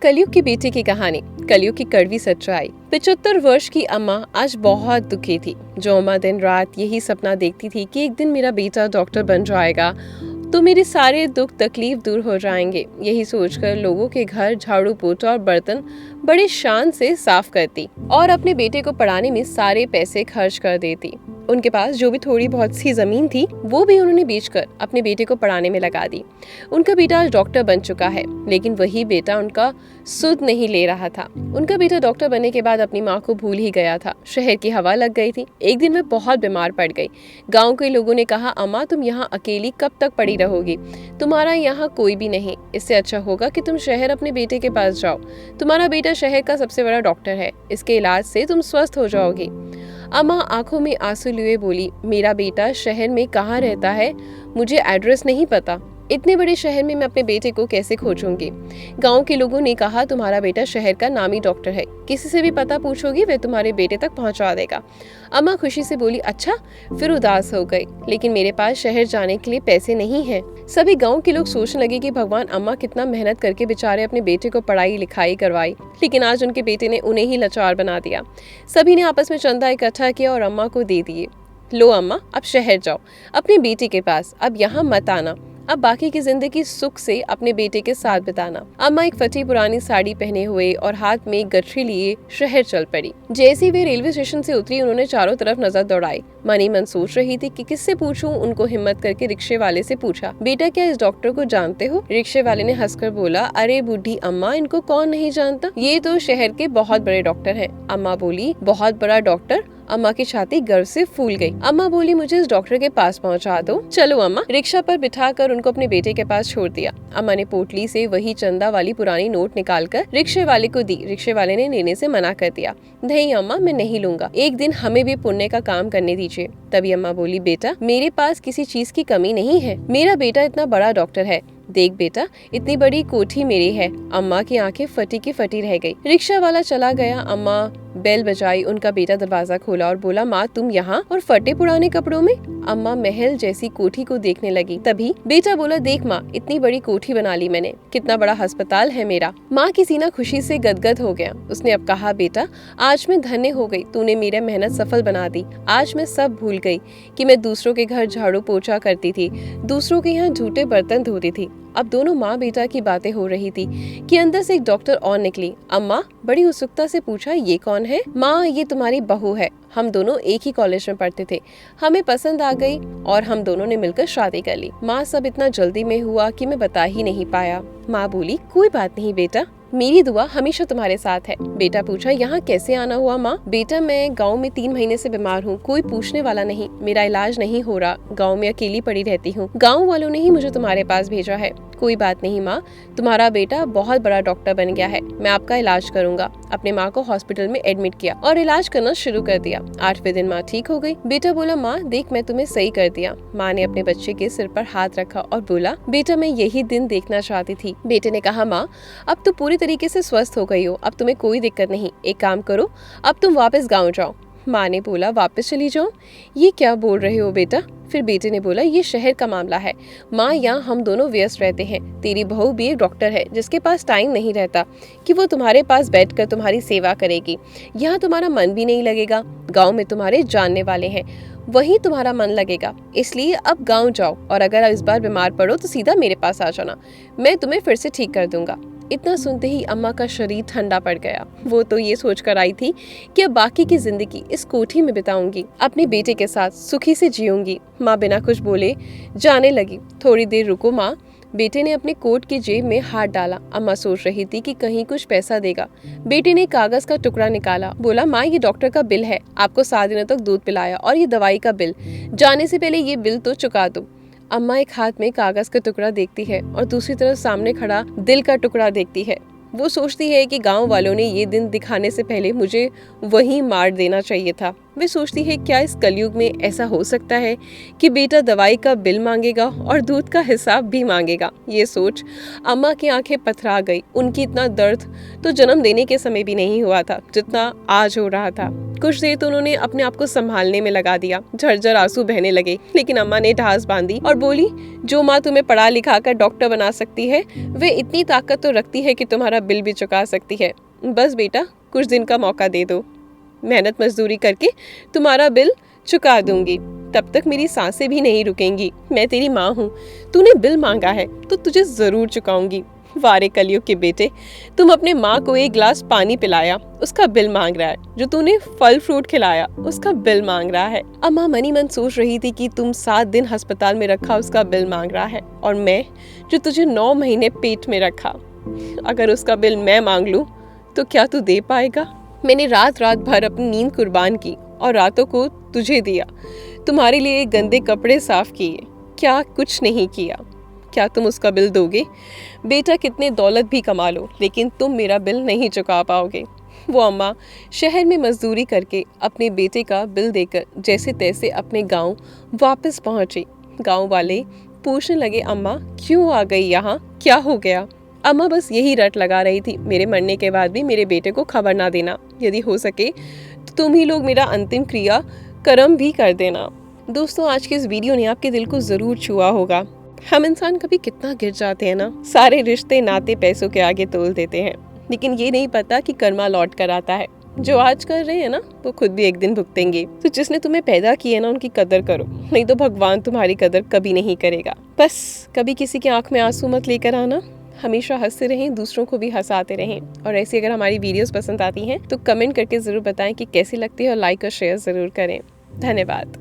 कलयुग की बेटी की कहानी, कलयुग की कड़वी सच्चाई। 75 वर्ष की अम्मा आज बहुत दुखी थी। जो अम्मा दिन रात यही सपना देखती थी कि एक दिन मेरा बेटा डॉक्टर बन जाएगा तो मेरे सारे दुख तकलीफ दूर हो जाएंगे। यही सोचकर लोगों के घर झाड़ू पोछा और बर्तन बड़े शान से साफ करती और अपने बेटे को पढ़ाने में सारे पैसे खर्च कर देती। उनके पास जो भी थोड़ी बहुत सी जमीन थी वो भी उन्होंने बेचकर अपने बेटे को पढ़ाने में लगा दी। उनका बेटा आज डॉक्टर बन चुका है, लेकिन वही बेटा उनका सुध नहीं ले रहा था। उनका बेटा डॉक्टर बनने के बाद अपनी माँ को भूल ही गया था। शहर की हवा लग गई थी। एक दिन वह बहुत बीमार पड़ गई। गाँव के लोगों ने कहा, अम्मा तुम यहाँ अकेली कब तक पड़ी रहोगी? तुम्हारा यहाँ कोई भी नहीं। इससे अच्छा होगा कि तुम शहर अपने बेटे के पास जाओ। तुम्हारा बेटा शहर का सबसे बड़ा डॉक्टर है। इसके इलाज से तुम स्वस्थ हो जाओगी। अम्मा आंखों में आंसू लिए बोली, मेरा बेटा शहर में कहाँ रहता है? मुझे एड्रेस नहीं पता। इतने बड़े शहर में मैं अपने बेटे को कैसे खोजूंगी? गांव के लोगों ने कहा, तुम्हारा बेटा शहर का नामी डॉक्टर है। किसी से भी पता पूछोगी वह तुम्हारे बेटे तक पहुंचा देगा। अम्मा खुशी से बोली, अच्छा। फिर उदास हो गई, लेकिन मेरे पास शहर जाने के लिए पैसे नहीं है। सभी गांव के लोग सोचने लगे कि भगवान, अम्मा कितना मेहनत करके बेचारे अपने बेटे को पढ़ाई लिखाई करवाई, लेकिन आज उनके बेटे ने उन्हें ही लाचार बना दिया। सभी ने आपस में चंदा इकट्ठा किया और अम्मा को दे दिए। लो अम्मा, अब शहर जाओ अपने बेटे के पास, अब यहाँ मत आना। अब बाकी की जिंदगी सुख से अपने बेटे के साथ बिताना। अम्मा एक फटी पुरानी साड़ी पहने हुए और हाथ में एक गठरी लिए शहर चल पड़ी। जैसे वे रेलवे स्टेशन से उतरी, उन्होंने चारों तरफ नजर दौड़ाई। मन ही मन सोच रही थी कि किससे पूछूं। उनको हिम्मत करके रिक्शे वाले से पूछा, बेटा क्या इस डॉक्टर को जानते हो? रिक्शे वाले ने हंसकर बोला, अरे बूढ़ी अम्मा, इनको कौन नहीं जानता, ये तो शहर के बहुत बड़े डॉक्टर हैं। अम्मा बोली, बहुत बड़ा डॉक्टर? अम्मा की छाती गर्व से फूल गई। अम्मा बोली, मुझे इस डॉक्टर के पास पहुंचा दो। चलो अम्मा। रिक्शा पर बिठाकर उनको अपने बेटे के पास छोड़ दिया। अम्मा ने पोटली से वही चंदा वाली पुरानी नोट निकालकर रिक्शे वाले को दी। रिक्शे वाले ने लेने से मना कर दिया। नहीं अम्मा, मैं नहीं लूंगा, एक दिन हमें भी पुण्य का काम करने दीजिए। तभी अम्मा बोली, बेटा मेरे पास किसी चीज की कमी नहीं है। मेरा बेटा इतना बड़ा डॉक्टर है। देख बेटा, इतनी बड़ी कोठी मेरी है। अम्मा की आंखें फटी की फटी रह गई। रिक्शा वाला चला गया। अम्मा बेल बजाई। उनका बेटा दरवाजा खोला और बोला, माँ तुम यहाँ और फटे पुराने कपड़ों में? अम्मा महल जैसी कोठी को देखने लगी। तभी बेटा बोला, देख माँ, इतनी बड़ी कोठी बना ली मैंने, कितना बड़ा अस्पताल है मेरा। माँ की सीना खुशी से गदगद हो गया। उसने अब कहा, बेटा आज मैं धन्य हो गई, तूने मेरी मेहनत सफल बना दी। आज मैं सब भूल गई कि मैं दूसरों के घर झाड़ू पोछा करती थी, दूसरों के यहाँ झूठे बर्तन धोती थी। अब दोनों माँ बेटा की बातें हो रही थी कि अंदर से एक डॉक्टर और निकली। अम्मा बड़ी उत्सुकता से पूछा, ये कौन है? माँ, ये तुम्हारी बहू है। हम दोनों एक ही कॉलेज में पढ़ते थे, हमें पसंद आ गई और हम दोनों ने मिलकर शादी कर ली। माँ, सब इतना जल्दी में हुआ कि मैं बता ही नहीं पाया। माँ बोली, कोई बात नहीं बेटा, मेरी दुआ हमेशा तुम्हारे साथ है। बेटा पूछा, यहाँ कैसे आना हुआ माँ? बेटा मैं गांव में 3 महीने से बीमार हूँ, कोई पूछने वाला नहीं, मेरा इलाज नहीं हो रहा, गांव में अकेली पड़ी रहती हूँ। गांव वालों ने ही मुझे तुम्हारे पास भेजा है। कोई बात नहीं माँ, तुम्हारा बेटा बहुत बड़ा डॉक्टर बन गया है, मैं आपका इलाज करूंगा। अपने माँ को हॉस्पिटल में एडमिट किया और इलाज करना शुरू कर दिया। 8वें दिन माँ ठीक हो गई। बेटा बोला, माँ देख मैं तुम्हें सही कर दिया। माँ ने अपने बच्चे के सिर पर हाथ रखा और बोला, बेटा मैं यही दिन देखना चाहती थी। बेटे ने कहा, माँ अब तो पूरी तरीके से स्वस्थ हो गई हो, अब तुम्हें कोई दिक्कत नहीं। एक काम करो, अब तुम वापस गाँव जाओ। माँ ने बोला, वापस चली जाऊं? ये क्या बोल रहे हो बेटा? फिर बेटे ने बोला, ये शहर का मामला है माँ, यहाँ हम दोनों व्यस्त रहते हैं। तेरी बहू भी एक डॉक्टर है जिसके पास टाइम नहीं रहता कि वो तुम्हारे पास बैठकर तुम्हारी सेवा करेगी। यहाँ तुम्हारा मन भी नहीं लगेगा। गाँव में तुम्हारे जानने वाले हैं, वहीं तुम्हारा मन लगेगा। इसलिए अब गाँव जाओ और अगर इस बार बीमार पड़ो तो सीधा मेरे पास आ जाना, मैं तुम्हें फिर से ठीक कर दूंगा। इतना सुनते ही अम्मा का शरीर ठंडा पड़ गया। वो तो ये सोचकर आई थी कि अब बाकी की जिंदगी इस कोठी में बिताऊंगी, अपने बेटे के साथ सुखी से जीऊंगी। माँ बिना कुछ बोले जाने लगी। थोड़ी देर रुको माँ। बेटे ने अपने कोट की जेब में हाथ डाला। अम्मा सोच रही थी कि कहीं कुछ पैसा देगा। बेटे ने कागज का टुकड़ा निकाला। बोला, माँ ये डॉक्टर का बिल है, आपको 7 दिनों तक दूध पिलाया, और ये दवाई का बिल, जाने से पहले ये बिल तो चुका दो। अम्मा एक हाथ में कागज का टुकड़ा देखती है और दूसरी तरफ सामने खड़ा दिल का टुकड़ा देखती है। वो सोचती है कि गांव वालों ने ये दिन दिखाने से पहले मुझे वहीं मार देना चाहिए था। वे सोचती है क्या इस कलयुग में ऐसा हो सकता है कि बेटा दवाई का बिल मांगेगा और दूध का हिसाब भी मांगेगा। ये सोच अम्मा की आंखें पथरा गई। उनकी इतना दर्द तो जन्म देने के समय भी नहीं हुआ था जितना आज हो रहा था। कुछ देर तो उन्होंने अपने आप को संभालने में लगा दिया, झरझर आंसू बहने लगे, लेकिन अम्मा ने ढास बांधी और बोली, जो माँ तुम्हें पढ़ा लिखा कर डॉक्टर बना सकती है वे इतनी ताकत तो रखती है कि तुम्हारा बिल भी चुका सकती है। बस बेटा कुछ दिन का मौका दे दो, मेहनत मजदूरी करके तुम्हारा बिल चुका दूंगी, तब तक मेरी सांसें भी नहीं रुकेंगी। मैं तेरी माँ हूँ, तूने बिल मांगा है तो तुझे जरूर चुकाऊंगी। वारे कलयुग के बेटे, तुम अपने माँ को एक गिलास पानी पिलाया, उसका बिल मांग रहा है। जो तूने फल फ्रूट खिलाया, उसका बिल मांग रहा है। अम्मा मनी मन सोच रही थी कि तुम 7 दिन अस्पताल में रखा, उसका बिल मांग रहा है, और मैं जो तुझे 9 महीने पेट में रखा, अगर उसका बिल मैं मांग लूं तो क्या तू दे पाएगा? मैंने रात रात भर अपनी नींद कुर्बान की और रातों को तुझे दिया, तुम्हारे लिए गंदे कपड़े साफ किए, क्या कुछ नहीं किया। क्या तुम उसका बिल दोगे? बेटा कितने दौलत भी कमा लो, लेकिन तुम मेरा बिल नहीं चुका पाओगे। वो अम्मा शहर में मजदूरी करके अपने बेटे का बिल देकर जैसे तैसे अपने गांव वापस पहुंची। गांव वाले पूछने लगे, अम्मा क्यों आ गई यहाँ, क्या हो गया? अम्मा बस यही रट लगा रही थी, मेरे मरने के बाद भी मेरे बेटे को खबर ना देना, यदि हो सके तो तुम ही लोग मेरा अंतिम क्रिया कर्म भी कर देना। दोस्तों, आज के इस वीडियो ने आपके दिल को जरूर छुआ होगा। हम इंसान कभी कितना गिर जाते हैं ना, सारे रिश्ते नाते पैसों के आगे तोल देते हैं, लेकिन ये नहीं पता कि कर्मा लौट कर आता है। जो आज कर रहे हैं ना, वो खुद भी एक दिन भुगतेंगे। तो जिसने तुम्हें पैदा किया ना, उनकी कदर करो, नहीं तो भगवान तुम्हारी कदर कभी नहीं करेगा। बस कभी किसी की आंख में आंसू मत लेकर आना, हमेशा हंसते रहें, दूसरों को भी हंसाते रहें। और ऐसी अगर हमारी वीडियोस पसंद आती हैं तो कमेंट करके जरूर बताएं कि कैसी लगती है, और लाइक और शेयर जरूर करें। धन्यवाद।